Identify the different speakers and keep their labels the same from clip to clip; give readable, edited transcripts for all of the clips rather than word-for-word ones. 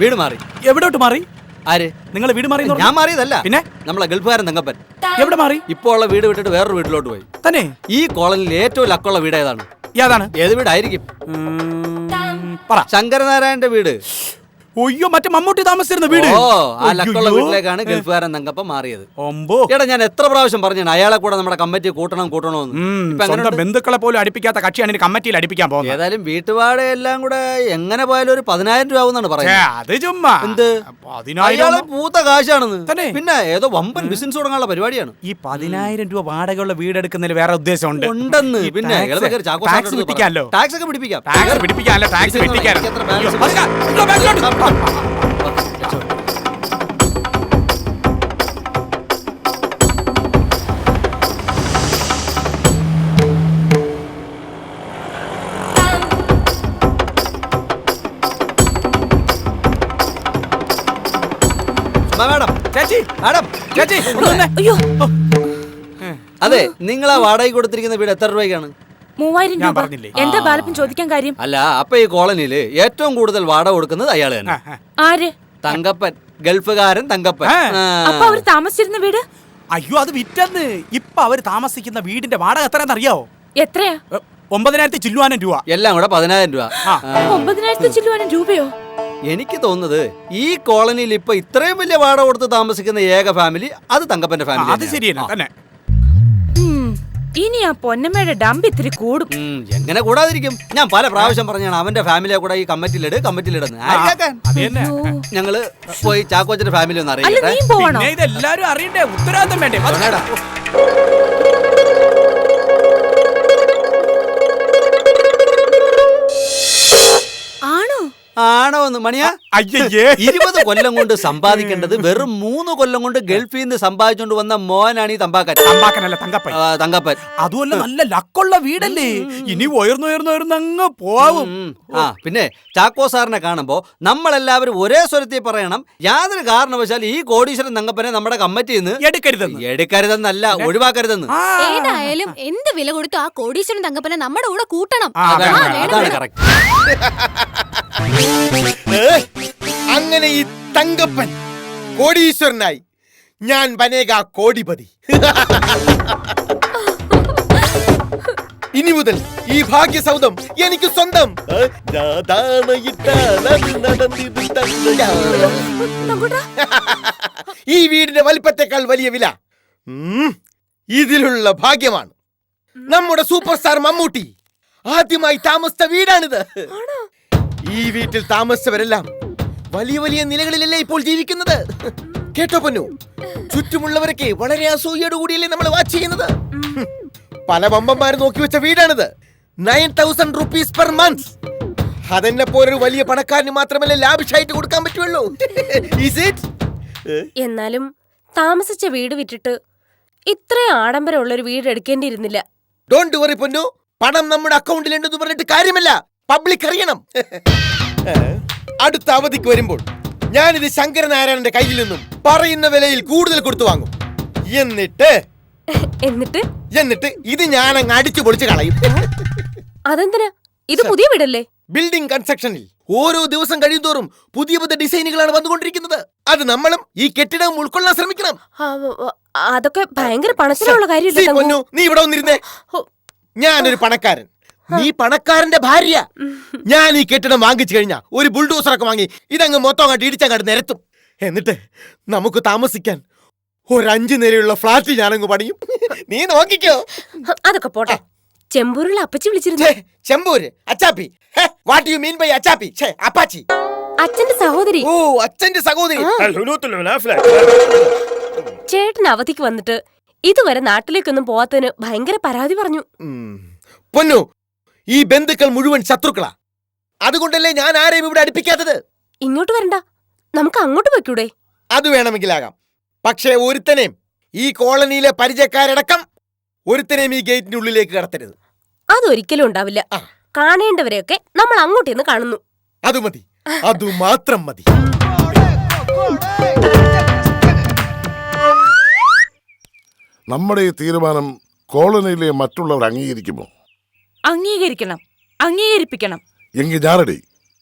Speaker 1: വീട് മാറി.
Speaker 2: എവിടോട്ട് മാറി?
Speaker 1: ആര്?
Speaker 2: നിങ്ങൾ വീട് മാറി?
Speaker 1: ഞാൻ മാറിയതല്ല,
Speaker 2: പിന്നെ
Speaker 1: നമ്മളെ ഗൾഫുകാരൻ തങ്കപ്പൻ.
Speaker 2: എവിടെ മാറി?
Speaker 1: ഇപ്പോൾ ഉള്ള വീട് വിട്ടിട്ട് വേറൊരു വീട്ടിലോട്ട് പോയി.
Speaker 2: തന്നെ?
Speaker 1: ഈ കോളനിയിൽ ഏറ്റവും ലക്കുള്ള വീട് ഏതാണ്?
Speaker 2: ഏതാണ്?
Speaker 1: ഏത് വീടായിരിക്കും?
Speaker 2: പറ.
Speaker 1: ശങ്കരനാരായണന്റെ വീട്.
Speaker 2: ഒയ്യോ, മറ്റേ മമ്മൂട്ടി താമസിച്ചിരുന്ന വീട്.
Speaker 1: ഓ, ആ ലക്കുള്ള വീട്ടിലേക്കാണ് ഗൾഫുകാരൻ തങ്കപ്പൻ മാറിയത്. എടാ, ഞാൻ എത്ര പ്രാവശ്യം പറഞ്ഞു അയാളെ കൂടെ നമ്മുടെ കമ്മിറ്റി കൂട്ടണമെന്ന്.
Speaker 2: ബന്ധുക്കളെ പോലും അടുപ്പിക്കാത്ത കക്ഷിയാണ് കമ്മിറ്റിയിൽ അടുപ്പിക്കാൻ പോകുന്നത്.
Speaker 1: ഏതായാലും വീട്ടുവാട എല്ലാം കൂടെ എങ്ങനെ പോയാലും ഒരു 10,000 രൂപ ആവുന്നാണ് പറയുന്നത്.
Speaker 2: അത് ചുമ്മാ
Speaker 1: എന്ത്? അയാളെ പൂത്ത കാശാണെന്ന്. പിന്നെ ഏതോ വമ്പൻ ബിസിനസ് തുടങ്ങാനുള്ള പരിപാടിയാണ്.
Speaker 2: ഈ 10,000 രൂപ വാടകയുള്ള വീടെടുക്കുന്നതിൽ വേറെ ഉദ്ദേശമുണ്ട്.
Speaker 1: ഉണ്ടെന്ന്. പിന്നെ
Speaker 2: ടാക്സ് പിടിപ്പിക്കാമല്ലോ.
Speaker 1: ടാക്സ് ഒക്കെ പിടിപ്പിക്കാം.
Speaker 2: ടാക്സ് വെട്ടിക്കാനോ.
Speaker 1: അതെ, നിങ്ങൾ ആ വാടക കൊടുത്തിരിക്കുന്ന വീട് എത്ര രൂപയ്ക്കാണ്?
Speaker 3: 3000 രൂപ. എന്താ ബാലപ്പൻ ചോദിക്കാൻ കാര്യം?
Speaker 1: അല്ല, അപ്പൊ ഈ കോളനിയില് ഏറ്റവും കൂടുതൽ വാടക കൊടുക്കുന്നത് അയാള് തന്നെ.
Speaker 3: ആര്?
Speaker 1: തങ്കപ്പൻ, ഗൾഫുകാരൻ തങ്കപ്പൻ.
Speaker 3: അപ്പൊ അവര് താമസിച്ചിരുന്ന വീട്?
Speaker 2: അയ്യോ, അത് വിറ്റന്ന്. ഇപ്പൊ അവര് താമസിക്കുന്ന വീടിന്റെ വാടക എത്രയാണെന്ന് അറിയാവോ?
Speaker 3: എത്രയാ?
Speaker 2: 9,000 ചില്ലുവാനം രൂപ.
Speaker 1: എല്ലാം കൂടെ 10,000 രൂപ.
Speaker 3: 9,000 ചില്ലുവാനം രൂപയോ?
Speaker 1: എനിക്ക് തോന്നുന്നത് ഈ കോളനിയിൽ ഇപ്പൊ ഇത്രയും വലിയ വാടക കൊടുത്ത് താമസിക്കുന്ന ഏക ഫാമിലി അത് തങ്കപ്പന്റെ ഫാമിലി.
Speaker 2: അത് ശരിയല്ല തന്നെ.
Speaker 3: ഇനി ആ പൊന്നമ്മയുടെ ഡംബ് ഇത്തിരി കൂടും.
Speaker 1: എങ്ങനെ കൂടാതിരിക്കും? ഞാൻ പല പ്രാവശ്യം പറഞ്ഞാണ് അവന്റെ ഫാമിലിയെ കൂടെ ഈ കമ്മിറ്റിയിലിടുന്നു. ഞങ്ങള് പോയി ചാക്കോച്ചന്റെ ഫാമിലി ഒന്ന് അറിയാം.
Speaker 2: ഇതെല്ലാരും അറിയണ്ടേ? ഉത്തരവാദിത്തം വേണ്ടേ?
Speaker 1: ആണോ എന്ന് മണിയാ? 20 കൊല്ലം കൊണ്ട് സമ്പാദിക്കേണ്ടത് വെറും 3 കൊല്ലം കൊണ്ട് ഗൾഫിൽ നിന്ന് സമ്പാദിച്ചോണ്ട് വന്ന മോനാണ് ഈ
Speaker 2: തമ്പാക്കനല്ല
Speaker 1: തങ്കപ്പൻ.
Speaker 2: അതുമല്ല, നല്ല ലക്കുള്ള വീടല്ലേ? ഇനി ഉയർന്നു പോവും.
Speaker 1: പിന്നെ ചാക്കോ സാറിനെ കാണുമ്പോ നമ്മളെല്ലാവരും ഒരേ സ്വരത്തിൽ പറയണം, യാതൊരു കാരണവശാൽ ഈ കോടീശ്വരൻ തങ്കപ്പനെ നമ്മുടെ കമ്മിറ്റിയിൽ നിന്ന് എടുക്കരുതെന്നല്ല, ഒഴിവാക്കരുതെന്ന്.
Speaker 4: ഏതായാലും എന്ത് വില കൊടുത്തു ആ കോടീശ്വരൻ തങ്കപ്പനെ നമ്മുടെ കൂടെ കൂട്ടണം.
Speaker 1: അതാണ് കറക്റ്റ്.
Speaker 5: അങ്ങനെ ഈ തങ്കപ്പൻ കോടീശ്വരനായി, ഞാൻ ബനേഗ കോടിപതി. ഇനി മുതൽ ഈ ഭാഗ്യസൗധം എനിക്ക് സ്വന്തം. ഈ വീടിന്റെ വലിപ്പത്തെക്കാൾ വലിയ വില ഇതിലുള്ള ഭാഗ്യമാണ്. നമ്മുടെ സൂപ്പർ സ്റ്റാർ മമ്മൂട്ടി ആദ്യമായി താമസിച്ച വീടാണിത്. ഈ വീട്ടിൽ താമസിച്ചവരെല്ലാം വലിയ വലിയ നിലകളിലല്ലേ ഇപ്പോൾ ജീവിക്കുന്നത്. കേട്ടോ പൊന്നു, ചുറ്റുമുള്ളവരൊക്കെ വളരെ അസൂയയോട് കൂടിയല്ലേ നമ്മൾ വാച്ച് ചെയ്യുന്നത്. പല വമ്പന്മാര് നോക്കി വെച്ച വീടാണിത്. 9,000 rupees per month. അതെന്നെ പോലൊരു വലിയ പണക്കാരന് മാത്രമല്ലേ ലാവിഷായിട്ട് കൊടുക്കാൻ പറ്റുള്ളൂ.
Speaker 3: എന്നാലും താമസിച്ച വീട് വിറ്റിട്ട് ഇത്രയും ആഡംബരമുള്ളൊരു വീട് എടുക്കേണ്ടിയിരുന്നില്ല.
Speaker 5: ഡോണ്ട് വറി പൊന്നു, പണം നമ്മുടെ അക്കൗണ്ടിൽ ഉണ്ടെന്ന് പറഞ്ഞിട്ട് കാര്യമില്ല, പബ്ലിക് അറിയണം. അടുത്ത അവധിക്ക് വരുമ്പോൾ ഞാനിത് ശങ്കരനാരായണന്റെ കയ്യിൽ നിന്നും പറയുന്ന വിലയിൽ കൂടുതൽ കൊടുത്തു വാങ്ങും. എന്നിട്ട് ഇത് ഞാൻ അങ്ങ് അടിച്ചു പൊളിച്ച് കളയും.
Speaker 3: അതെന്തിനാ? ഇത് പുതിയ വീടല്ലേ?
Speaker 5: ബിൽഡിംഗ് കൺസ്ട്രക്ഷനിൽ ഓരോ ദിവസം കഴിയുന്തോറും പുതിയ പുതിയ ഡിസൈനുകളാണ് വന്നുകൊണ്ടിരിക്കുന്നത്. അത് നമ്മളും ഈ കെട്ടിടം ഉൾക്കൊള്ളാൻ ശ്രമിക്കണം.
Speaker 3: അതൊക്കെ ഭയങ്കര പണത്തിലുള്ള കാര്യമല്ലേ?
Speaker 5: നീ ഇവിടെ വന്നിരുന്നേ. ഞാനൊരു പണക്കാരൻ, നീ പണക്കാരന്റെ ഭാര്യ. ഞാൻ ഈ കെട്ടിടം വാങ്ങിച്ചു കഴിഞ്ഞാ ഒരു ബുൾഡോസറൊക്കെ വാങ്ങി ഇതങ്ങ് മൊത്തം അങ്ങോട്ട് ഇടിച്ചങ്ങോട്ട് നിരത്തും. എന്നിട്ട് നമുക്ക് താമസിക്കാൻ ഒരു 5 നിലയുള്ള ഫ്ലാറ്റ് ഞാനങ്ങ് പണിയും. നീ നോക്കിക്കോ.
Speaker 3: അതൊക്കെ പോട്ടെ. ചെമ്പൂരുള്ള അപ്പച്ചി വിളിച്ചിരുന്നു.
Speaker 5: ചെമ്പൂര് അച്ചാപ്പി? വാട്ട് യു മീൻ ബൈ അച്ചാപ്പി? അപ്പാച്ചി
Speaker 3: അച്ഛന്റെ സഹോദരി.
Speaker 5: ഓ, അച്ഛന്റെ സഹോദരി.
Speaker 3: ചേട്ടൻ അവധിക്ക് വന്നിട്ട് ഇതുവരെ നാട്ടിലേക്കൊന്നും പോവാത്തതിന് ഭയങ്കര പരാതി പറഞ്ഞു.
Speaker 5: പൊന്നു, ഈ ബന്ധുക്കൾ മുഴുവൻ ശത്രുക്കളാ. അതുകൊണ്ടല്ലേ ഞാൻ ആരെയും ഇവിടെ അടുപ്പിക്കാത്തത്.
Speaker 3: ഇങ്ങോട്ട് വരണ്ട, നമുക്ക് അങ്ങോട്ട് വെക്കൂടെ?
Speaker 5: അത് വേണമെങ്കിലാകാം. പക്ഷേ ഒരുത്തനെയും, ഈ കോളനിയിലെ പരിചയക്കാരടക്കം ഒരുത്തനെയും ഈ ഗേറ്റിന്റെ ഉള്ളിലേക്ക് കടത്തരുത്.
Speaker 3: അതൊരിക്കലും ഉണ്ടാവില്ല. കാണേണ്ടവരെയൊക്കെ നമ്മൾ അങ്ങോട്ടിന്ന് കാണുന്നു.
Speaker 5: അത് മതി, അത് മാത്രം മതി.
Speaker 6: നമ്മുടെ ഈ തീരുമാനം കോളനിയിലെ മറ്റുള്ളവർ അംഗീകരിക്കുമോ?
Speaker 7: അംഗീകരിക്കണം, അംഗീകരിപ്പിക്കണം.
Speaker 6: എങ്കിൽ ഞാറടി.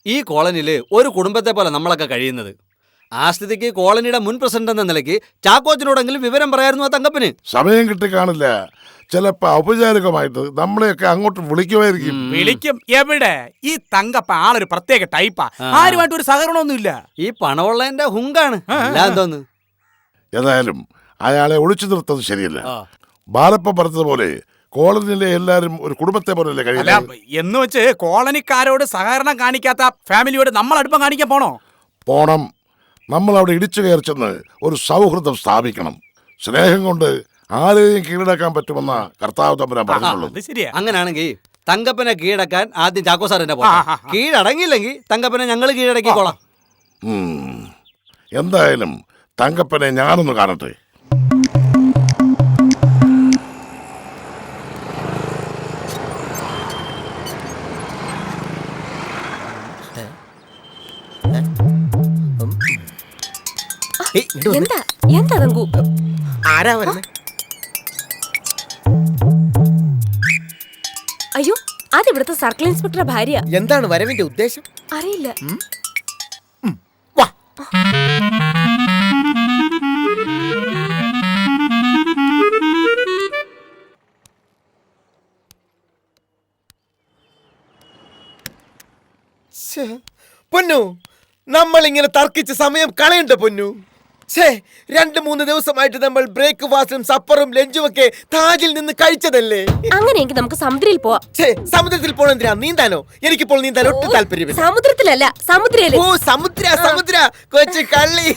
Speaker 1: ഈ കോളനിയില് ഒരു കുടുംബത്തെ പോലെ നമ്മളൊക്കെ കഴിയുന്നത്. ആ സ്ഥിതിക്ക് കോളനിയുടെ മുൻ പ്രസിഡന്റ് എന്ന നിലയ്ക്ക് ചാക്കോച്ചനോടെങ്കിലും വിവരം പറയായിരുന്നു ആ തങ്കപ്പന്.
Speaker 6: സമയം കിട്ടി കാണില്ല. ചിലപ്പോ ഔപചാരികമായിട്ട് നമ്മളെയൊക്കെ അങ്ങോട്ട് വിളിക്കുമായിരിക്കും.
Speaker 2: വിളിക്കും. എവിടെ? ഈ തങ്കപ്പ ആളൊരു പ്രത്യേക ടൈപ്പാ. ആരുമായിട്ട് ഒരു സഹകരണമൊന്നുമില്ല.
Speaker 1: ഈ പണമുള്ളതിന്റെ ഹുങ്കാണ്. എന്തോന്ന്
Speaker 6: ഏതായാലും അയാളെ ഒളിച്ചു നിർത്തത് ശരിയല്ല. ബാലപ്പ പറഞ്ഞതുപോലെ കോളനിയിലെ എല്ലാരും ഒരു കുടുംബത്തെ പോലെയല്ലേ
Speaker 2: അല്ല,
Speaker 6: കഴിയുന്നത്?
Speaker 2: എന്ന് വെച്ച് കോളനിക്കാരോട് സഹകരണം കാണിക്കാത്ത ഫാമിലിയോട് നമ്മൾ അടുപ്പം കാണിക്കാൻ പോണോ?
Speaker 6: പോണം. നമ്മൾ അവിടെ ഇടിച്ചു കയറി ചെന്ന് ഒരു സൗഹൃദം സ്ഥാപിക്കണം. സ്നേഹം കൊണ്ട് ആരെയും കീഴടക്കാൻ പറ്റുമെന്ന കർത്താവ് തമ്പുരാൻ പറഞ്ഞുള്ളൂ.
Speaker 2: അത് ശരിയാ.
Speaker 1: അങ്ങനാണെങ്കിൽ തങ്കപ്പനെ കീഴടക്കാൻ ആദ്യം ചാക്കോ സാറിന്റെ
Speaker 2: ആ, ആ, ആ.
Speaker 1: കീഴടങ്ങിയില്ലെങ്കിൽ തങ്കപ്പനെ ഞങ്ങൾ കീഴടക്കിക്കോളാം.
Speaker 6: എന്തായാലും തങ്കപ്പനെ ഞാനൊന്ന് കാണട്ടെ.
Speaker 3: എന്താ എന്താ തങ്കു?
Speaker 5: ആരാ വരുന്നത്?
Speaker 3: അയ്യോ, അതിവിടുത്തെ സർക്കിൾ ഇൻസ്പെക്ടറുടെ ഭാര്യ.
Speaker 5: എന്താണ് വരവിന്റെ ഉദ്ദേശം?
Speaker 3: അറിയില്ല.
Speaker 5: വാ. ശ്ശേ, പൊന്നു, നമ്മൾ ഇങ്ങനെ തർക്കിച്ച് സമയം കളയണ്ട പൊന്നു. 2-3 ദിവസമായിട്ട് നമ്മൾ ബ്രേക്ക്ഫാസ്റ്റും സപ്പറും ലഞ്ചും ഒക്കെ താജിൽ നിന്ന് കഴിച്ചതല്ലേ?
Speaker 3: അങ്ങനെയെങ്കിൽ നമുക്ക് സമുദ്രയിൽ പോവാം.
Speaker 5: സമുദ്രത്തിൽ പോണെന്തിനാ? നീന്താനോ? എനിക്കിപ്പോൾ നീന്താൻ ഒട്ടും താല്പര്യമില്ല.
Speaker 3: സമുദ്രത്തിലല്ല, സമുദ്രയില്.
Speaker 5: ഓ, സമുദ്ര കൊച്ചു കള്ളി.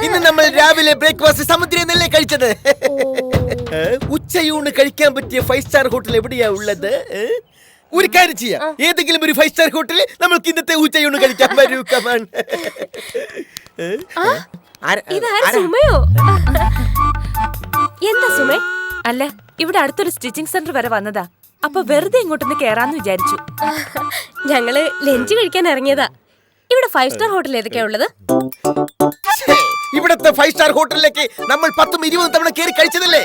Speaker 5: ഇന്ന് നമ്മൾ രാവിലെ ബ്രേക്ക്ഫാസ്റ്റ് സമുദ്രയിൽ നിന്നല്ലേ കഴിച്ചത്. ഉച്ചയൂണ് കഴിക്കാൻ പറ്റിയ 5 സ്റ്റാർ ഹോട്ടൽ എവിടെയാ ഉള്ളത്? ഒരു കാര്യം ചെയ്യാം, ഏതെങ്കിലും ഒരു 5 സ്റ്റാർ ഹോട്ടലിൽ നമ്മൾക്ക് ഇന്നത്തെ ഉച്ചയൂണ് കഴിക്കാൻ വരൂ. കമാൻ.
Speaker 3: ഇതാരാ, സുമയോ? എന്താ സുമേ?
Speaker 7: അല്ല, ഇവിടെ അടുത്തൊരു സ്റ്റിച്ചിങ് സെന്റർ വരെ വന്നതാ. അപ്പൊ വെറുതെ ഇങ്ങോട്ടൊന്ന് കേറാന്ന് വിചാരിച്ചു.
Speaker 3: ഞങ്ങള് ലഞ്ച് കഴിക്കാൻ ഇറങ്ങിയതാ. ഇവിടെ 5 സ്റ്റാർ ഹോട്ടൽ ഏതൊക്കെയാ ഉള്ളത്?
Speaker 5: ഇവിടത്തെ 5 സ്റ്റാർ ഹോട്ടലിലേക്ക് നമ്മൾ 10-20 തവണ കയറി കഴിച്ചതല്ലേ.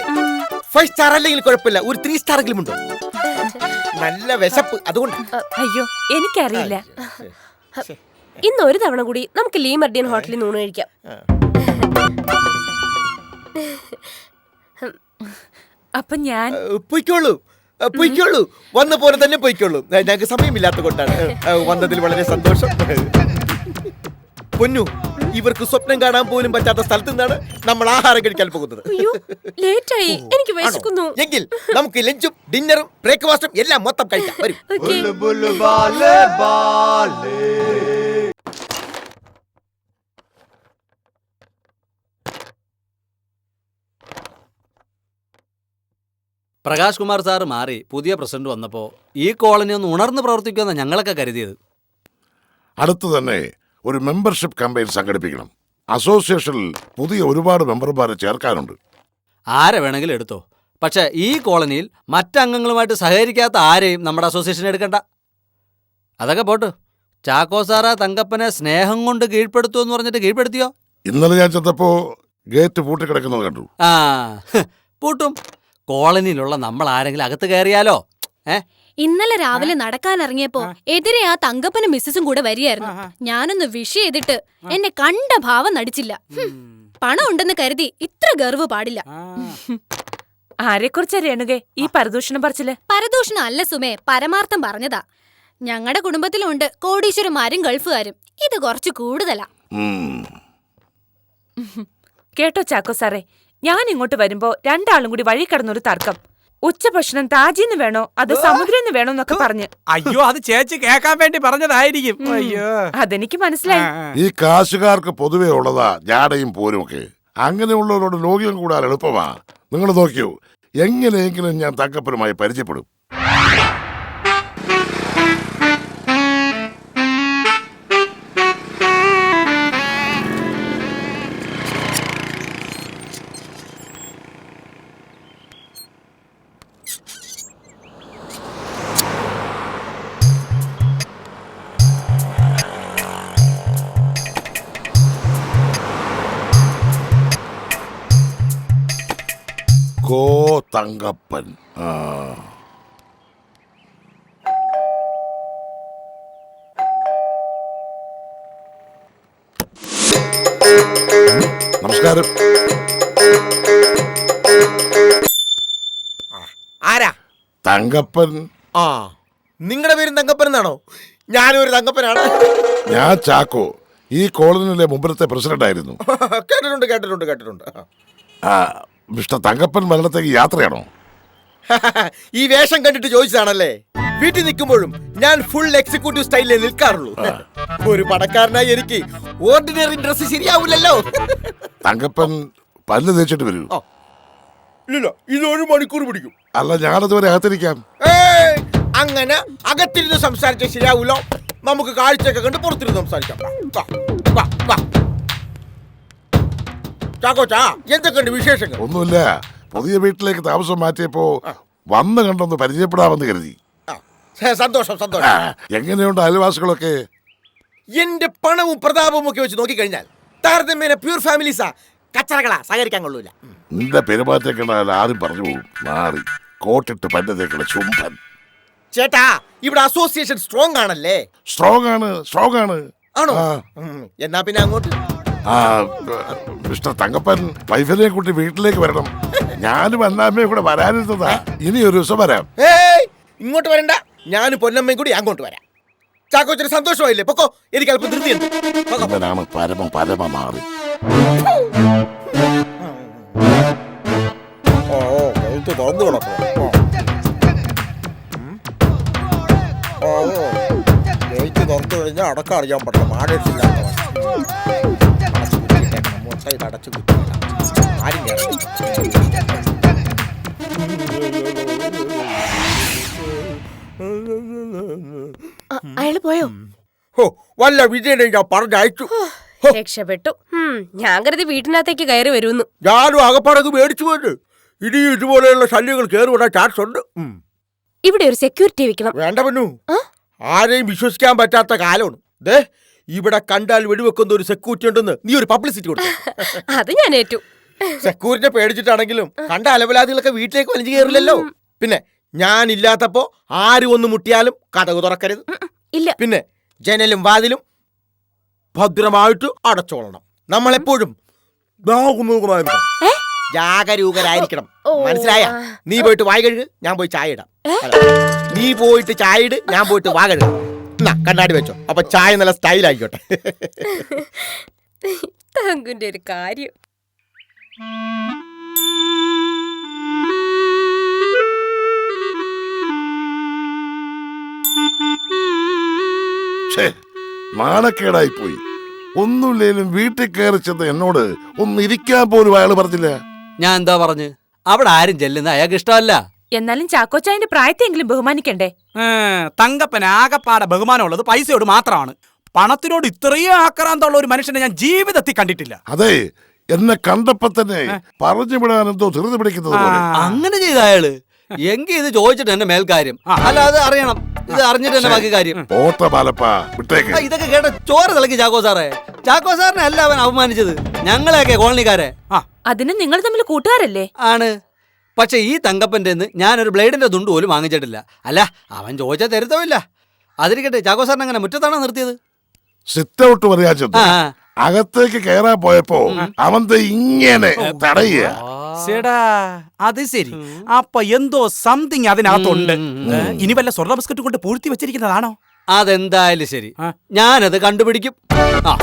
Speaker 5: 5 സ്റ്റാർ അല്ലെങ്കിൽ കുഴപ്പമില്ല, ഒരു 3 സ്റ്റാർ എങ്കിലും ഉണ്ടോ? നല്ല വിശപ്പ്, അതുകൊണ്ട്.
Speaker 7: അയ്യോ, എനിക്കറിയില്ല.
Speaker 3: ഇന്ന് ഒരു തവണ കൂടി നമുക്ക് ലീ മെർഡിയൻ ഹോട്ടലിൽ നിന്ന് ഊണ് കഴിക്കാം.
Speaker 7: അപ്പൊ ഞാൻ
Speaker 5: പൊയ്ക്കോളൂ, വന്ന പോലെ തന്നെ പൊയ്ക്കോളൂ. ഞങ്ങൾക്ക് സമയമില്ലാത്ത കൊണ്ടാണ്. വന്നതിൽ വളരെ സന്തോഷം. പൊന്നു, ഇവർക്ക് സ്വപ്നം കാണാൻ പോലും പറ്റാത്ത സ്ഥലത്ത് നിന്നാണ് നമ്മൾ ആഹാരം കഴിക്കാൻ പോകുന്നത്.
Speaker 3: അയ്യോ, ലേറ്റായി, എനിക്ക് വിശക്കുന്നു.
Speaker 5: എങ്കിൽ നമുക്ക് ലഞ്ചും ഡിന്നറും ബ്രേക്ക്ഫാസ്റ്റും എല്ലാം മൊത്തം കഴിക്കാം. വരൂ.
Speaker 1: പ്രകാശ് കുമാർ സാറ് മാറി പുതിയ പ്രസിഡന്റ് വന്നപ്പോൾ ഈ കോളനി ഒന്ന് ഉണർന്ന് പ്രവർത്തിക്കുമെന്ന് ഞങ്ങളൊക്കെ കരുതിയത്.
Speaker 6: അടുത്തു തന്നെ ഒരു മെമ്പർഷിപ്പ് ക്യാമ്പയിൻ സംഘടിപ്പിക്കണം. അസോസിയേഷനിൽ പുതിയ ഒരുപാട് മെമ്പർമാരെ ചേർക്കാനുണ്ട്.
Speaker 1: ആരെ വേണമെങ്കിലും എടുത്തോ, പക്ഷെ ഈ കോളനിയിൽ മറ്റംഗങ്ങളുമായിട്ട് സഹകരിക്കാത്ത ആരെയും നമ്മുടെ അസോസിയേഷൻ എടുക്കണ്ട. അതൊക്കെ പോട്ട്. ചാക്കോ സാറാ തങ്കപ്പനെ സ്നേഹം കൊണ്ട് കീഴ്പ്പെടുത്തു എന്ന് പറഞ്ഞിട്ട് കീഴ്പ്പെടുത്തിയോ?
Speaker 6: ഇന്നലെ ഞാൻ ചെന്നപ്പോ ഗേറ്റ് പൂട്ടിക്കിടക്കുന്നത് കണ്ടു.
Speaker 1: പൂട്ടും. കോളനിയിലുള്ള നമ്മൾ ആരെങ്കിലും അകത്ത് കയറിയാലോ?
Speaker 4: ഇന്നലെ രാവിലെ നടക്കാൻ ഇറങ്ങിയപ്പോ എതിരെ ആ തങ്കപ്പനും മിസ്സസും കൂടെ വരികയായിരുന്നു. ഞാനൊന്ന് വിഷ് ചെയ്തിട്ട് എന്നെ കണ്ട ഭാവം നടിച്ചില്ല. പണം ഉണ്ടെന്ന് കരുതി ഇത്ര ഗർവ് പാടില്ല.
Speaker 7: ആരെക്കുറിച്ചാ രേണുകെ ഈ പരദൂഷണം പറച്ചില്?
Speaker 4: പരദൂഷണം അല്ല സുമേ, പരമാർത്ഥം പറഞ്ഞതാ. ഞങ്ങളുടെ കുടുംബത്തിലുണ്ട് കോടീശ്വരന്മാരും ഗൾഫുകാരും. ഇത് കുറച്ച് കൂടുതലാ.
Speaker 7: കേട്ടോ ചാക്കോ സാറേ, ഞാൻ ഇങ്ങോട്ട് വരുമ്പോ രണ്ടാളും കൂടി വഴി കിടന്നൊരു തർക്കം. ഉച്ചഭക്ഷണം താജിന്ന് വേണോ അത് സമുദ്രന്ന് വേണോ എന്നൊക്കെ പറഞ്ഞ്.
Speaker 2: അയ്യോ, അത് ചേച്ചി കേൾക്കാൻ വേണ്ടി പറഞ്ഞതായിരിക്കും. അയ്യോ,
Speaker 7: അതെനിക്ക് മനസ്സിലായി.
Speaker 6: ഈ കാശുകാർക്ക് പൊതുവെ ഉള്ളതാ ജാടയും പോരും ഒക്കെ. അങ്ങനെയുള്ളവരോട് ലോകം കൂടാൻ എളുപ്പമാ. നിങ്ങൾ നോക്കിയോ, എങ്ങനെയെങ്കിലും ഞാൻ തങ്കപ്പനുമായി പരിചയപ്പെടും. തങ്കപ്പൻ. ആ. നമസ്കാരം.
Speaker 5: ആരാ?
Speaker 6: തങ്കപ്പൻ.
Speaker 5: ആ, നിങ്ങളുടെ പേരും തങ്കപ്പൻ എന്നാണോ? ഞാനും ഒരു തങ്കപ്പനാണ്.
Speaker 6: ഞാൻ ചാക്കോ, ഈ കോളനിയിലെ മുമ്പിലത്തെ പ്രസിഡന്റ് ആയിരുന്നു.
Speaker 5: കേട്ടിട്ടുണ്ട്.
Speaker 6: ആ, മിസ്റ്റർ തങ്കപ്പൻ മരണത്തേക്ക് യാത്രയാണോ?
Speaker 5: ഈ വേഷം കണ്ടിട്ട് ചോദിച്ചതാണല്ലേ. വീട്ടിൽ നിൽക്കുമ്പോഴും ഞാൻ ഫുൾ എക്സിക്യൂട്ടീവ് സ്റ്റൈലിൽ നിൽക്കാറുള്ളൂ. ഒരു പണക്കാരനായി എനിക്ക് ഓർഡിനറി ഡ്രസ് ശരിയാവില്ലല്ലോ.
Speaker 6: തങ്കപ്പൻ പല്ല് തേച്ചിട്ട് വരൂ.
Speaker 5: ഇല്ല, ഇതൊരു മണിക്കൂർ പിടിക്കും.
Speaker 6: അല്ല, ഞാനതുവരെ അകത്തിരിക്കാം.
Speaker 5: അങ്ങനെ അകത്തിരുന്ന് സംസാരിച്ച ശരിയാവൂലോ. നമുക്ക് കാഴ്ചയൊക്കെ കണ്ട് പുറത്തിരുന്ന് സംസാരിക്കാം. ചാക്കോച്ചാ, എന്തൊക്കെയുണ്ട് വിശേഷങ്ങൾ?
Speaker 6: ഒന്നുമില്ല, പുതിയ വീട്ടിലേക്ക് താമസം മാറ്റിയപ്പോ വന്ന് കണ്ടൊന്ന് പരിചയപ്പെടാമെന്ന് കരുതി.
Speaker 5: സന്തോഷം.
Speaker 6: എങ്ങനെയുണ്ട് അയൽവാസികളൊക്കെ?
Speaker 5: എന്റെ പണവും പ്രതാപവും ഒക്കെ വെച്ച് നോക്കിക്കഴിഞ്ഞാൽ താരതമ്യേന പ്യൂർ ഫാമിലീസാ. കച്ചറകളാ, സഹകരിക്കാൻ കൊള്ളൂല.
Speaker 6: നിന്റെ പെരുമാറ്റം കണ്ടാൽ ആരും പറഞ്ഞു പോകും. മാറി കോട്ടിട്ട് പന്നതേക്കുള്ള ചുംബൻ.
Speaker 5: ചേട്ടാ, ഇവിടെ അസോസിയേഷൻ സ്ട്രോങ് ആണല്ലേ?
Speaker 6: സ്ട്രോങ് ആണ്.
Speaker 5: ആണോ?
Speaker 6: ആ.
Speaker 5: എന്നാ പിന്നെ അങ്ങോട്ട്.
Speaker 6: ആ, മിസ്റ്റർ തങ്കപ്പൻ വൈഫിനെ കൂട്ടി വീട്ടിലേക്ക് വരണം. ഞാനും അന്നാമ്മയും കൂടെ വരാനിരുന്നതാ. ഇനി ഒരു ദിവസം വരാം.
Speaker 5: ഇങ്ങോട്ട് വരണ്ട, ഞാനും പൊന്നമ്മയും കൂടി അങ്ങോട്ട് വരാം. ചാക്കോച്ചന് സന്തോഷമായില്ലേ? പൊക്കോ, എനിക്ക് അല്പം ധൃതിയുണ്ട്.
Speaker 6: ഇവനാണ് പരമ മാറി.
Speaker 5: തുറന്നു കിടക്കും. ഗേറ്റ് തുറന്നു കഴിഞ്ഞാൽ അടക്കം അറിയാൻ പറ്റില്ല. മാടേഴ്സില്ലാത്തവൻ അടച്ചു കുറ്റി ആരും
Speaker 3: അയാള് പോയോ?
Speaker 5: വല്ല വിജയനെ ഞാൻ പറഞ്ഞയച്ചു.
Speaker 3: രക്ഷപ്പെട്ടു. ഞാൻ കരുതി വീട്ടിനകത്തേക്ക് കയറി വരുന്നു.
Speaker 5: ഞാനും അകപ്പടക്ക് മേടിച്ചു പോയിട്ട് ഇനി ഇതുപോലെയുള്ള ശല്യങ്ങൾ കയറിവിടാൻ ചാൻസ് ഉണ്ട്.
Speaker 3: ഇവിടെ ഒരു സെക്യൂരിറ്റി വെക്കണം.
Speaker 5: വേണ്ട പന്നു, ആരെയും വിശ്വസിക്കാൻ പറ്റാത്ത കാലമാണ്. ദേ, ഇവിടെ കണ്ടാൽ വെടിവെക്കുന്ന ഒരു സെക്യൂരിറ്റി ഉണ്ടെന്ന് നീ ഒരു പബ്ലിസിറ്റി കൊടുത്തു.
Speaker 3: അത് ഞാൻ ഏറ്റു.
Speaker 5: സെക്യൂരിറ്റിയെ പേടിച്ചിട്ടാണെങ്കിലും കണ്ട അലവലാദികളൊക്കെ വീട്ടിലേക്ക് വലിഞ്ഞു കയറില്ലല്ലോ. പിന്നെ ഞാൻ ഇല്ലാത്തപ്പോ ആരും ഒന്ന് മുട്ടിയാലും കതകു തുറക്കരുത്.
Speaker 3: ഇല്ല.
Speaker 5: പിന്നെ ജനലും വാതിലും ഭദ്രമായിട്ട് അടച്ചോളണം. നമ്മളെപ്പോഴും ജാഗരൂകരായിരിക്കണം. മനസ്സിലായ? നീ പോയിട്ട് വായ കഴുകു, ഞാൻ പോയി ചായ ഇടാം. നീ പോയിട്ട് ചായ ഇട്, ഞാൻ പോയിട്ട് വാ കഴുകാം. എന്നാ കണ്ണാടി വെച്ചോ, അപ്പൊ ചായ നല്ല സ്റ്റൈൽ ആയിക്കോട്ടെ.
Speaker 3: തങ്കുന്റെ ഒരു കാര്യം.
Speaker 6: നാണക്കേടായി പോയി. ഒന്നുമില്ലേലും വീട്ടിൽ കയറി ചെന്ന് എന്നോട് ഒന്ന് ഇരിക്കാൻ പോലും അയാൾ പറഞ്ഞില്ല.
Speaker 1: ഞാൻ എന്താ പറഞ്ഞു? അവിടെ ആരും ചെല്ലുന്ന അയാൾക്ക് ഇഷ്ടമല്ല.
Speaker 7: എന്നാലും ചാക്കോച്ചായന്റെ പ്രായത്തെങ്കിലും ബഹുമാനിക്കണ്ടേ?
Speaker 2: തങ്കപ്പൻ ആകപ്പാടെ ബഹുമാനമുള്ളത് പൈസയോട് മാത്രമാണ്. പണത്തിനോട് ഇത്രയും ആക്രാന്തമുള്ള ഒരു മനുഷ്യനെ ഞാൻ ജീവിതത്തിൽ കണ്ടിട്ടില്ല.
Speaker 6: അതെ, എന്നെ കണ്ടപ്പോ തന്നെ പറഞ്ഞു വിടാൻ എന്തോ ധൃതി പിടിക്കുന്നത് പോലെ.
Speaker 1: അങ്ങനെ ചെയ്ത അയാള് എങ്കിൽ ഇത് ചോദിച്ചിട്ട് എന്നെ മേൽക്കാര്യം. അല്ലാതെ അറിയണം, ഇത് അറിഞ്ഞിട്ട് തന്നെ ബാക്കി കാര്യം.
Speaker 6: ഓട്ട പാലപ്പാ വിട്ടേക്ക്.
Speaker 1: ഇതൊക്കെ കേട്ട ചോര തിളക്കി ചാക്കോ സാറേ. ചാക്കോ സാറിനെ അല്ല അവൻ അപമാനിച്ചത്, ഞങ്ങളെയൊക്കെ കോളനിക്കാരെ.
Speaker 7: അതിന് നിങ്ങൾ തമ്മിൽ കൂട്ടുകാരല്ലേ?
Speaker 1: ആണ്. പക്ഷെ ഈ തങ്കപ്പൻ്റെ ഞാനൊരു ബ്ലേഡിന്റെ തുണ്ട് പോലും വാങ്ങിച്ചിട്ടില്ല. അല്ല, അവൻ ചോദിച്ചാൽ തരുത്തമില്ല. അതിരിക്കട്ടെ, ചാക്കോ സാറിന് അങ്ങനെ മുറ്റത്താണോ നിർത്തിയത്?
Speaker 6: സിറ്റ് ഔട്ട് പറയാ ചെന്നു. അകത്തേക്ക് കയറാൻ പോയപ്പോ അവന്തെ ഇങ്ങനെ തടയുക.
Speaker 2: ചേടാ, അത് ശരി. അപ്പൊ എന്തോ സംതിങ് അതിനകത്തുണ്ട്. ഇനി വല്ല സ്വർണ്ണ ബിസ്ക്കറ്റ് കൊണ്ട് പൂഴ്ത്തി വെച്ചിരിക്കുന്നതാണോ?
Speaker 1: അതെന്തായാലും ശരി, ഞാനത് കണ്ടുപിടിക്കും. ആ,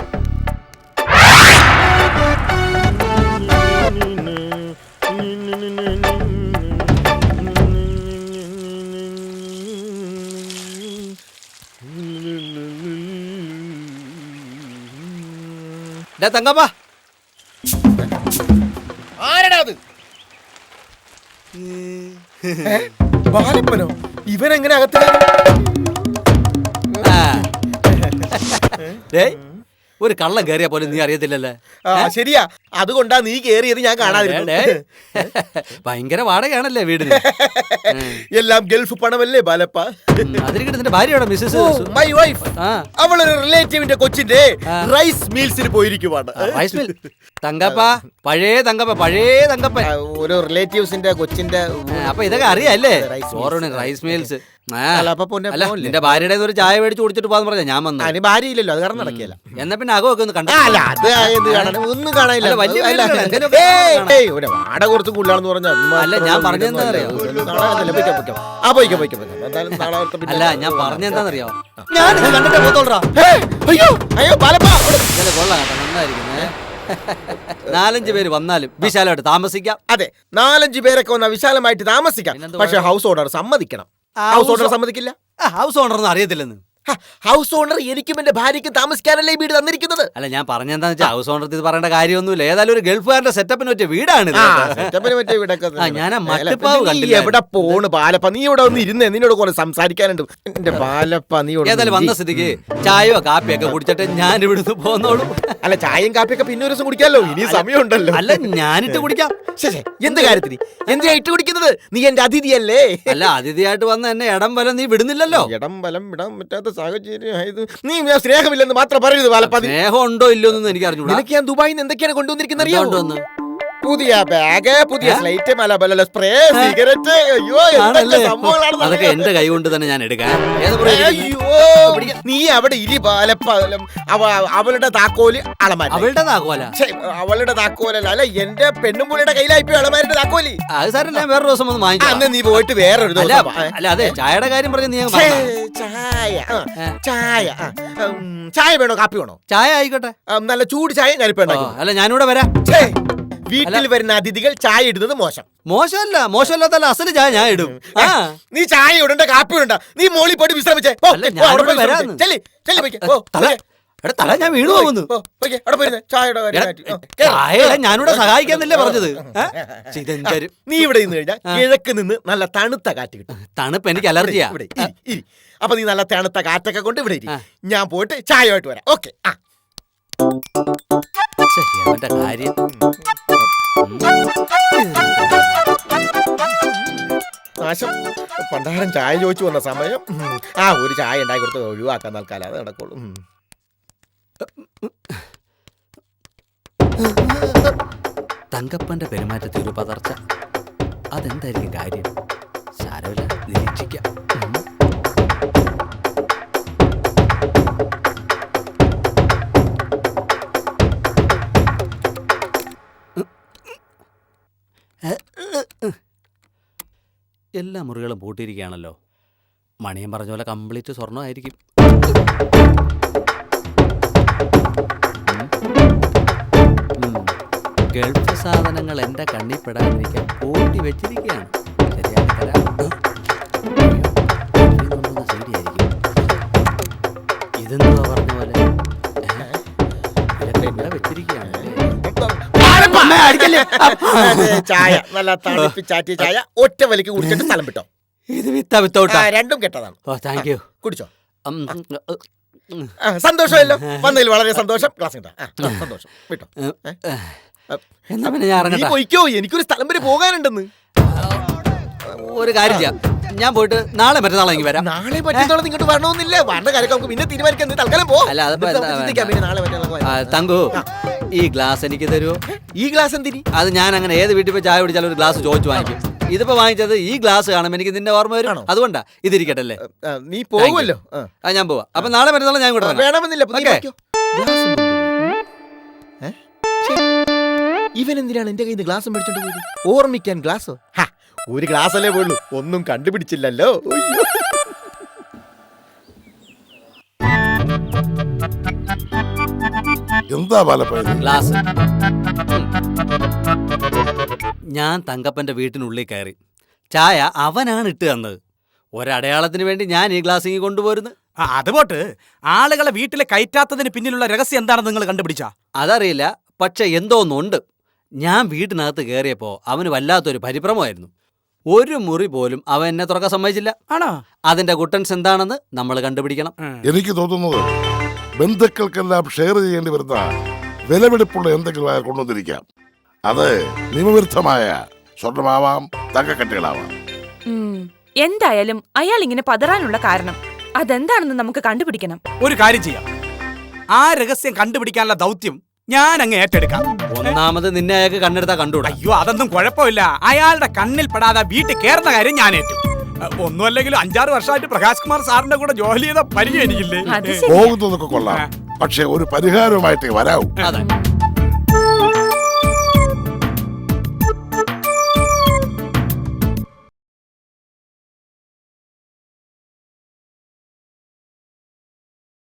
Speaker 1: തങ്കപ്പ,
Speaker 5: ആരടാ അത്? ബാലപ്പനോ? ഇവനെങ്ങനെ അകത്ത്?
Speaker 1: ഒരു കള്ളം കയറിയ പോലും നീ അറിയത്തില്ലല്ലേ?
Speaker 5: ശരിയാ, അതുകൊണ്ടാ നീ കേറിയത് ഞാൻ കാണാതിരുന്നത്.
Speaker 1: ഭയങ്കര വാടകയാണല്ലേ വീടിന്.
Speaker 5: എല്ലാം ഗൾഫ് പണമല്ലേ ബാലപ്പ?
Speaker 1: അതിരിക്കട്ടെ, നിന്റെ ഭാര്യയോടെ മിസ്സസ്
Speaker 5: മൈ വൈഫ്,
Speaker 1: ആ.
Speaker 5: അവളൊരു റിലേറ്റീവിന്റെ കൊച്ചിന്റെ റൈസ് മീൽസിന് പോയിരിക്കുവാണ്.
Speaker 1: Rice mill. തങ്കപ്പ, പഴയ തങ്കപ്പൻ.
Speaker 5: ഒരു റിലേറ്റീവ്സിന്റെ കൊച്ചിന്റെ.
Speaker 1: അപ്പൊ ഇതൊക്കെ അറിയാല്ലേ?
Speaker 5: റൈസ്
Speaker 1: ചോറുണ് റൈസ് മീൽസ്.
Speaker 5: അല്ല, അപ്പൊ പൊന്നെ
Speaker 1: അല്ല,
Speaker 5: പോകല്ലേ?
Speaker 1: നിന്റെ ഭാര്യയുടെ ഒരു ചായ മേടിച്ച് കുടിച്ചിട്ട് പോകാന്ന് പറഞ്ഞാ ഞാൻ വന്നു.
Speaker 5: അതിന് ഭാര്യ ഇല്ലല്ലോ, അത് കാരണം നടക്കില്ല.
Speaker 1: എന്നാ പിന്നെ അകമൊക്കെ ഒന്ന് കണ്ടു.
Speaker 5: അല്ല, അത് എന്ത് കാണാൻ, ഒന്നും കാണാനില്ല.
Speaker 1: അല്ല, വലിയ
Speaker 5: അല്ല,
Speaker 1: വീടല്ലേ, എന്തേലും
Speaker 5: ഏയ്,
Speaker 1: കാണാം.
Speaker 5: ഏയ്, ഒരു വാടക കുറച്ച് കൂടുതലാണെന്ന് പറഞ്ഞാൽ
Speaker 1: അല്ല, ഞാൻ പറഞ്ഞെന്താന്നറിയോ? അല്ല, ഞാൻ പറഞ്ഞെന്താന്നറിയോ? ഞാൻ കണ്ടിട്ട് പോത്തോളാ.
Speaker 5: അയ്യോ ബാലപ്പ,
Speaker 1: ഇന്നലെ കൊള്ളാം കേട്ടോ, നന്നായിരിക്കുന്നേ. 4-5 പേര് വന്നാലും വിശാലമായിട്ട് താമസിക്കാം.
Speaker 5: അതെ, 4-5 പേരൊക്കെ വന്നാൽ വിശാലമായിട്ട് താമസിക്കാം.
Speaker 1: പിന്നെന്ത്
Speaker 5: പക്ഷെ ഹൗസ് ഓണർ സമ്മതിക്കണം. ഹൗസ് ഓണർ സമ്മതിക്കില്ല.
Speaker 1: ഹൗസ് ഓണറൊന്നും അറിയത്തില്ലെന്ന്.
Speaker 5: ഹൗസ് ഓണർ എനിക്കും എന്റെ ഭാര്യയ്ക്കും താമസിക്കാനല്ലേ ഈ വീട് തന്നിരിക്കുന്നത്.
Speaker 1: അല്ല, ഞാൻ പറഞ്ഞെന്താന്ന് വെച്ചാൽ ഹൗസ് ഓണർ ഇത് പറയേണ്ട കാര്യമൊന്നുമില്ല. ഏതായാലും ഒരു ഗൾഫുകാരുടെ സെറ്റപ്പിന് പറ്റിയ വീടാണ് ഇത്.
Speaker 5: സെറ്റപ്പിന് പറ്റിയ വീടൊക്കെ
Speaker 1: ആ, ഞാൻ ആ മട്ടുപ്പാവ്
Speaker 5: നീ
Speaker 1: കണ്ടില്ല.
Speaker 5: എവിടെ പോണ് ബാലപ്പ? നീ ഇവിടെ ഒന്ന് ഇരുന്നേ, നിന്നോട് കുറെ സംസാരിക്കാനുണ്ട്. എന്റെ ബാലപ്പ, നീ ഇവിടെ
Speaker 1: ഏതായാലും
Speaker 5: ഒന്ന്
Speaker 1: വന്ന
Speaker 5: ഇരി.
Speaker 1: സ്ഥിതിക്ക് ചായയോ കാപ്പിയൊക്കെ കുടിച്ചിട്ട് ഞാൻ ഇവിടുന്ന് പോന്നോളൂ.
Speaker 5: അല്ല, ചായയും കാപ്പിയൊക്കെ പിന്നെ ഒരു ദിവസം കുടിക്കാമല്ലോ, ഇനി സമയമുണ്ടല്ലോ.
Speaker 1: അല്ല, ഞാനിട്ട് കുടിക്കാം.
Speaker 5: ശരി, എന്ത് കാര്യത്തിന് എന്തിനാ ഇട്ട് കുടിക്കുന്നത്? നീ എന്റെ അതിഥിയല്ലേ?
Speaker 1: അല്ല, അതിഥിയായിട്ട് വന്ന എന്നെ ഇടം വല നീ വിടുന്നില്ലല്ലോ.
Speaker 5: ഇടം വലം വിടാൻ പറ്റാത്ത സാഹചര്യം. നീ സ്നേഹമില്ലെന്ന് മാത്രം പറയരുത് ബാലപ്പ.
Speaker 1: സ്നേഹം ഉണ്ടോ ഇല്ലോന്നൊന്നും എനിക്ക് അറിഞ്ഞൂടാ.
Speaker 5: നിനക്ക് ഞാൻ ദുബായിൽ നിന്ന് എന്തൊക്കെയാണ് കൊണ്ടുവന്നിരിക്കുന്നത് അറിയോ?
Speaker 1: കൊണ്ടുവന്ന്?
Speaker 5: പുതിയ ബാഗ്, പുതിയ സ്ലൈറ്റ്, മലബല സ്പ്രേ, സിഗരറ്റ്. അയ്യോ,
Speaker 1: ആണല്ലേ?
Speaker 5: എന്തൊക്കെ സംഭവങ്ങളാണ്
Speaker 1: അതൊക്കെ എന്റെ കൈ കൊണ്ട് തന്നെ ഞാൻ എടുക്കാം.
Speaker 5: അയ്യോ, നീ അവിടെ ഇരി ബാലപ്പ. അവളുടെ താക്കോല് അളമാരി.
Speaker 1: അവളുടെ താക്കോല.
Speaker 5: അവളുടെ താക്കോലല്ല, അല്ല, എന്റെ പെണ്ണുമ്പുള്ളിയുടെ കയ്യിലായിപ്പോ അളമാരിന്റെ താക്കോലി.
Speaker 1: അത് സാരല്ല, ഞാൻ വേറൊരു ദിവസം ഒന്ന് വാങ്ങിക്കാം.
Speaker 5: അന്ന് നീ പോയിട്ട് വേറൊരു
Speaker 1: അല്ല,
Speaker 5: ദിവസം വാ.
Speaker 1: അല്ല, അതെ, ചായയുടെ കാര്യം പറഞ്ഞ് നീ അങ്ങ്
Speaker 5: ഛേ,
Speaker 1: പറഞ്ഞോ.
Speaker 5: ചായ ചായ ചായ വേണോ കാപ്പി വേണോ?
Speaker 1: ചായ ആയിക്കോട്ടെ.
Speaker 5: നല്ല ചൂട് ചായ ഞാനിപ്പോ
Speaker 1: ഓ,
Speaker 5: ഉണ്ടാക്കി.
Speaker 1: അല്ല, ഞാനിവിടെ വരാം.
Speaker 5: ഛേ, വീട്ടിൽ വരുന്ന അതിഥികൾ ചായ ഇടുന്നത് മോശം.
Speaker 1: മോശമല്ലാത്തല്ല, അസല് ചായ ഞാൻ ഇടും. ആ,
Speaker 5: നീ ചായ ഇടണ്ട, കാപ്പി ഇടണ്ട. നീ മോളിൽ പോയിട്ട് വിശ്രമിച്ചേ. പോ,
Speaker 1: അല്ല,
Speaker 5: പോ, അവിടെ പോയി
Speaker 1: ഞാനിവിടെ
Speaker 5: വിശ്രമിച്ചേ. ചെല്ല്, ചെല്ല്, പോയിക്കേ. പോ,
Speaker 1: തല, എടാ, തല, ഞാൻ വീണു പോകുന്നു.
Speaker 5: പോ, പോയിക്കേ. അവിടെ പോയിരുന്നേ, ചായയുടെ കാര്യം
Speaker 1: എടാ,
Speaker 5: മാറ്റി. കേറ്.
Speaker 1: ചായ ഞാനിവിടെ സഹായിക്കാന്നല്ലേ പറഞ്ഞത്. ഇതെന്തൊരു
Speaker 5: നീ ഇവിടെ നിന്ന് കഴിഞ്ഞാൽ കിഴക്ക് നിന്ന് നല്ല തണുത്ത കാറ്റ് കിട്ടും.
Speaker 1: തണുപ്പ്, എനിക്ക് അലർജിയാ.
Speaker 5: ഇവിടെ ഇരി, ഇരി. അപ്പൊ നീ നല്ല തണുത്ത കാറ്റൊക്കെ കൊണ്ട് ഇവിടെ ഇരി.
Speaker 1: ആ.
Speaker 5: ഞാൻ പോയിട്ട് ചായയായിട്ട് വരാം. ഓക്കെ.
Speaker 1: ശ്ശെ, അവന്റെ കാര്യം.
Speaker 5: നാശം, പണ്ടാരം ചായ ചോദിച്ചു വന്ന സമയം. ഒരു ചായ ഉണ്ടാക്കി കൊടുത്ത് ഒഴിവാക്കാൻ തൽക്കാലം അത് നടക്കുള്ളൂ.
Speaker 1: തങ്കപ്പന്റെ പെരുമാറ്റത്തിൽ ഒരു പതർച്ച. അതെന്തായിരിക്കും കാര്യം? സാരമില്ല, നിരീക്ഷിക്കാം. എല്ലാ മുറികളും പൂട്ടിയിരിക്കുകയാണല്ലോ. മണിയൻ പറഞ്ഞ പോലെ കംപ്ലീറ്റ് സ്വർണ്ണമായിരിക്കും. ഗൾഫ് സാധനങ്ങൾ എൻ്റെ കണ്ണിൽ പെടാതിരിക്കാൻ പൂട്ടി വെച്ചിരിക്കുകയാണ്. ശരിയാക്കി തരാം. ശരിയായിരിക്കും. ഇതെന്തുവാ പറഞ്ഞ പോലെ ഇതൊക്കെ ഇവിടെ വെച്ചിരിക്കുകയാണ്.
Speaker 5: ചായ നല്ല തണുപ്പിച്ചാറ്റിയ ചായ ഒറ്റ വലിക്ക് കുടിച്ചിട്ട് സ്ഥലം വിട്ടോ.
Speaker 1: ഇത് വിത്തൗട്ടാ.
Speaker 5: രണ്ടും കെട്ടതാണ്.
Speaker 1: ഓ, താങ്ക് യു.
Speaker 5: കുടിച്ചോ. സന്തോഷമല്ലോ, വന്നതിൽ വളരെ സന്തോഷം. ക്ലാസ് സന്തോഷം. വിട്ടോ.
Speaker 1: എന്നാ പിന്നെ ഞാൻ
Speaker 5: നീ
Speaker 1: ഇറങ്ങട്ടെ.
Speaker 5: പോയിക്കോ, എനിക്കൊരു സ്ഥലം വരെ പോകാനുണ്ടെന്ന്.
Speaker 1: ഒരു കാര്യം ചെയ്യാം, ഞാൻ പോയിട്ട് നാളെ മറ്റന്നാളെ ഇങ്ങ് വരാം.
Speaker 5: നാളെ പറ്റുന്നോളം ഇങ്ങോട്ട് വരണമെന്നില്ല. വരണ കാര്യം നമുക്ക് പിന്നെ തീരുമാനിക്കാം. നീ തൽക്കാലം പോ.
Speaker 1: അല്ല, അതിപ്പോ
Speaker 5: എന്നിട്ട് നമുക്ക് ചിന്തിക്കാം. പിന്നെ നാളെ മറ്റന്നാൾ
Speaker 1: തങ്കു, ഈ ഗ്ലാസ് എനിക്ക് തരുമോ?
Speaker 5: ഈ ഗ്ലാസ് എന്തിനി?
Speaker 1: അത് ഞാൻ അങ്ങനെ ഏത് വീട്ടിൽ പോയി ചായ കുടിച്ചാലും ഒരു ഗ്ലാസ് ചോദിച്ചു വാങ്ങിക്കും. ഇതിപ്പോ വാങ്ങിച്ചത് ഈ ഗ്ലാസ് കാണുമ്പോൾ എനിക്ക് നിന്റെ ഓർമ്മ വരും. അതുകൊണ്ടാ ഇതിരിക്കട്ടല്ലേ.
Speaker 5: നീ പോകുമല്ലോ.
Speaker 1: ഞാൻ പോവാ. അപ്പൊ നാളെ മറ്റന്നാളെ ഞാൻ കൂടെ വരാം.
Speaker 5: വേണമെന്നില്ല. നീ
Speaker 1: ഓക്കേ.
Speaker 5: പൊയ്ക്കോ. ഇവൻ എന്തിനാണ് എന്റെ കയ്യിൽ നിന്ന് ഗ്ലാസ് മേടിച്ചോണ്ട് പോയത്? ഓർമ്മിക്കാൻ ഗ്ലാസ്? ഒരു ഗ്ലാസ് അല്ലേ പോയുള്ളൂ, ഒന്നും കണ്ടുപിടിച്ചില്ലല്ലോ. അയ്യോ.
Speaker 6: എന്താ ബാലപ്പ ഇത്?
Speaker 1: ഗ്ലാസ്. ഞാൻ തങ്കപ്പന്റെ വീട്ടിനുള്ളിൽ കയറി. ചായ അവനാണ് ഇട്ട് തന്നത്. ഒരടയാളത്തിന് വേണ്ടി ഞാൻ ഈ ഗ്ലാസ് ഇങ്ങ് കൊണ്ടുപോരുന്നു.
Speaker 2: അത് പോട്ട്, ആളുകളെ വീട്ടിലെ കയറ്റാത്തതിന് പിന്നിലുള്ള രഹസ്യം എന്താണെന്ന് നിങ്ങൾ കണ്ടുപിടിച്ചാ?
Speaker 1: അതറിയില്ല, പക്ഷെ എന്തോ ഒന്നുണ്ട്. ഞാൻ വീട്ടിനകത്ത് കയറിയപ്പോൾ അവന് വല്ലാത്തൊരു പരിഭ്രമമായിരുന്നു. ഒരു മുറി പോലും അവൻ എന്നെ തുറക്കാൻ സമ്മതിച്ചില്ല.
Speaker 2: ആണോ?
Speaker 1: അതിന്റെ കുട്ടൻസ് എന്താണെന്ന് നമ്മൾ കണ്ടുപിടിക്കണം.
Speaker 6: എനിക്ക് തോന്നുന്നത് ബന്ധുക്കൾക്കെല്ലാം ഷെയർ ചെയ്യേണ്ടി വരുന്ന വിലപിടിപ്പുള്ള എന്തെങ്കിലും അയാൾ കൊണ്ടുവന്നിരിക്കാം. അത് നിയമവിരുദ്ധമായ സ്വർണമാവാം, തങ്കക്കട്ടികളാവാം.
Speaker 7: എന്തായാലും അയാൾ ഇങ്ങനെ പതറാനുള്ള കാരണം അതെന്താണെന്ന് നമുക്ക് കണ്ടുപിടിക്കണം.
Speaker 2: ഒരു കാര്യം ചെയ്യാം, ആ രഹസ്യം കണ്ടുപിടിക്കാനുള്ള ദൗത്യം ഞാൻ അങ്ങ് ഏറ്റെടുക്കാം.
Speaker 1: ഒന്നാമത് നിന്നെ അയാൾക്ക് കണ്ണെടുത്താ കണ്ടുകൂടാ.
Speaker 2: അയ്യോ, അതൊന്നും കുഴപ്പമില്ല. അയാളുടെ കണ്ണിൽ പെടാതെ വീട്ടിൽ കയറുന്ന കാര്യം ഞാൻ ഏറ്റു. ഒന്നുമല്ലെങ്കിലും 5-6 വർഷമായിട്ട് പ്രകാശ് കുമാർ സാറിന്റെ കൂടെ ജോലി ചെയ്ത പരിചയം എനിക്കില്ലേ.
Speaker 7: അത് ശരി.
Speaker 6: പോകുന്നതൊക്കെ കൊള്ളാം, പക്ഷെ ഒരു പരിഹാരവുമായിട്ടേ വരാവൂ.
Speaker 1: അതെ.